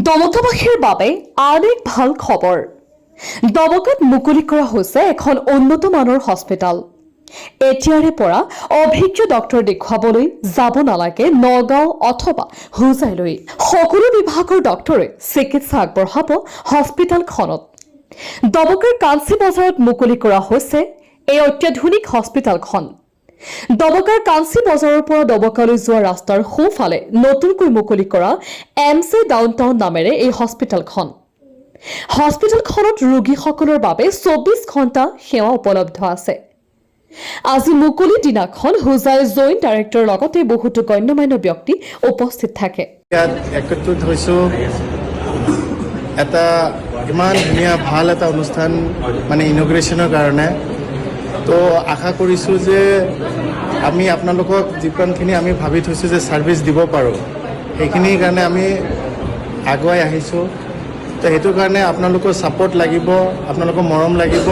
দমকাবাসীৰ বাবে আন এক ভাল খবৰ। দমকাত মুকলি কৰা হৈছে এখন উন্নত মানৰ হস্পিটেল। এতিয়াৰে পৰা অভিজ্ঞ ডক্টৰ দেখুৱাবলৈ যাব নালাগে নগাঁও অথবা হোজাইলৈ। সকলো বিভাগৰ ডক্টৰে চিকিৎসা আগবঢ়াব হস্পিটেলখনত। দমকাৰ কাঞ্চি বজাৰত মুকলি কৰা হৈছে এই অত্যাধুনিক হস্পিটেলখন। দমকাৰ কাঞ্চি বজাৰৰ পৰা দমকালৈ যোৱা ৰাস্তাৰ সোঁফালে নতুনকৈ মুকলি কৰা MC ডাউনটাউন নামেৰে এই হস্পিটেলখন। হস্পিটেলখনত ৰোগীসকলৰ বাবে 24 ঘণ্টা সেৱা উপলব্ধ আছে। আজি মুকলি দিনাখন হোজাই জইণ্ট ডাইৰেক্টৰৰ লগতে বহুতো গণ্যমান্য ব্যক্তি উপস্থিত থাকে। ইয়াত একত্ৰিত হৈছোঁ এটা ইমান ধুনীয়া ভাল এটা অনুষ্ঠান মানে ইনগ্ৰেশ্যনৰ কাৰণে। তো আশা কৰিছোঁ যে আমি আপোনালোকক যিমানখিনি আমি ভাবি থৈছোঁ যে ছাৰ্ভিচ দিব পাৰোঁ সেইখিনিৰ কাৰণে আমি আগুৱাই আহিছোঁ। তো সেইটো কাৰণে আপোনালোকৰ ছাপৰ্ট লাগিব, আপোনালোকৰ মৰম লাগিব।